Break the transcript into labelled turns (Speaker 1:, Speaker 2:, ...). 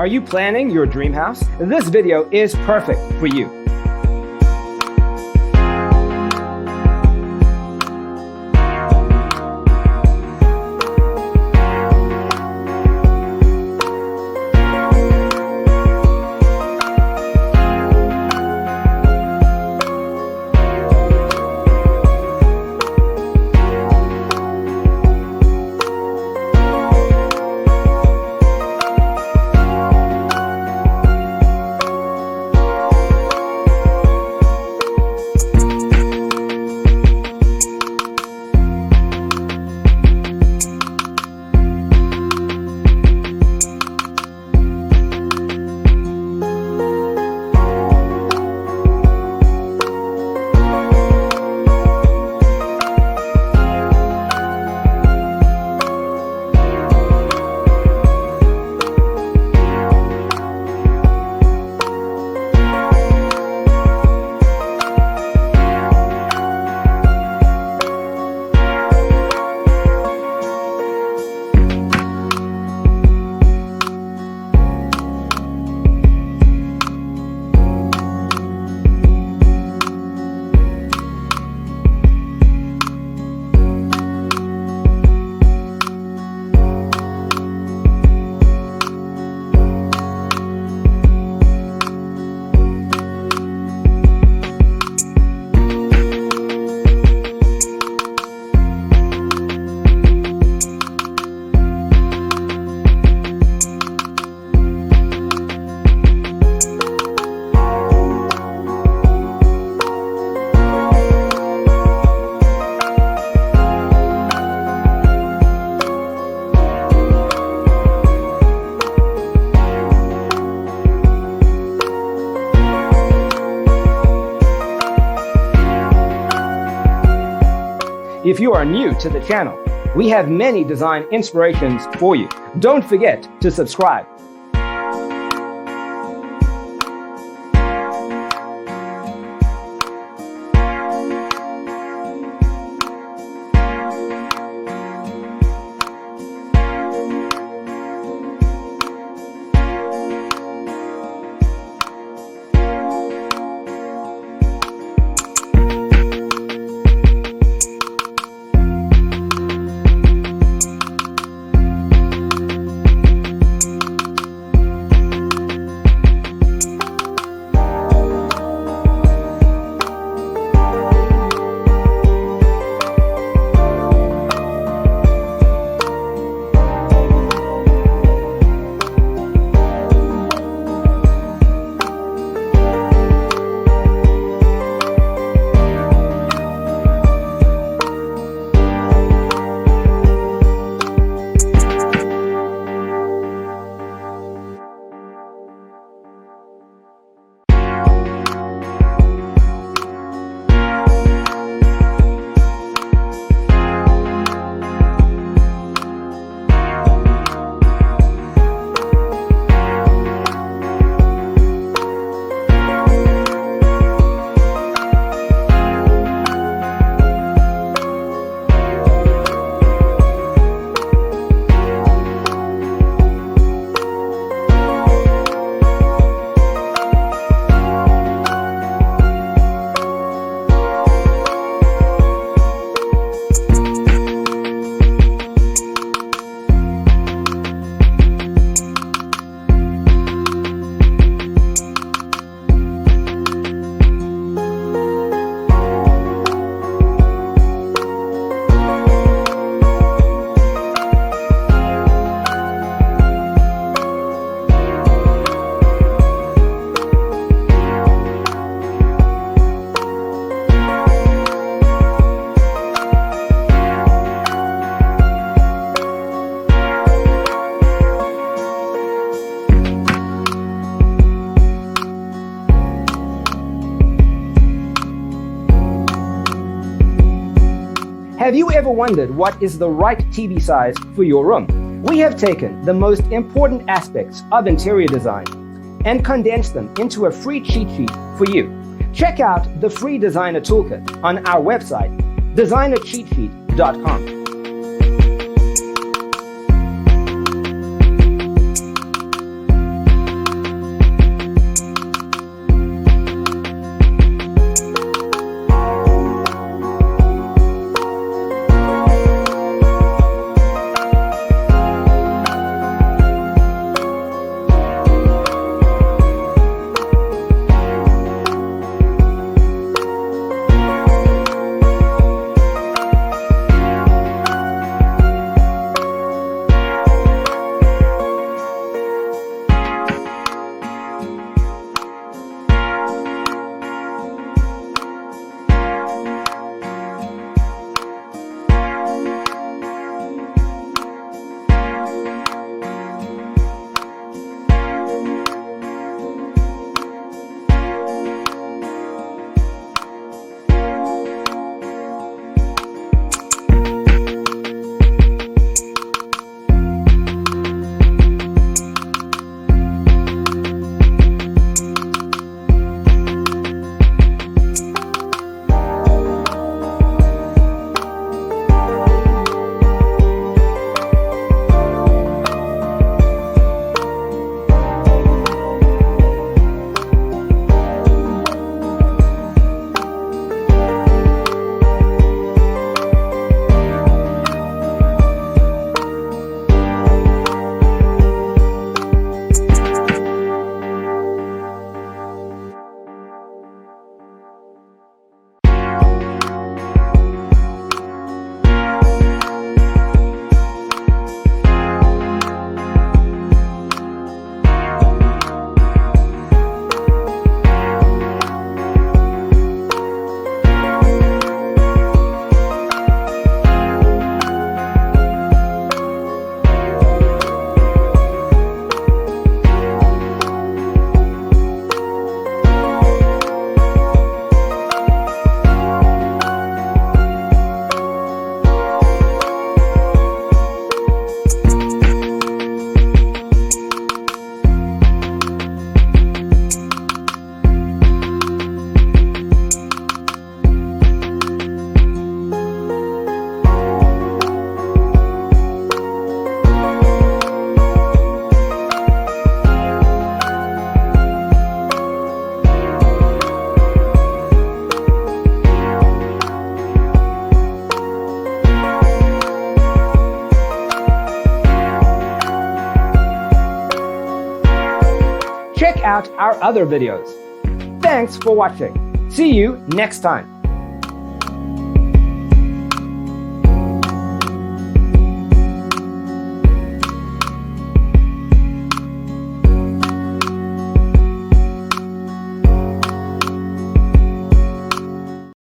Speaker 1: Are you planning your dream house? This video is perfect for you. If you are new to the channel, we have many design inspirations for you. Don't forget to subscribe. Have you ever wondered what is the right TV size for your room? We have taken the most important aspects of interior design and condensed them into a free cheat sheet for you. Check out the free designer toolkit on our website, designercheatsheet.com. check out our other videos. Thanks for watching. See you next time.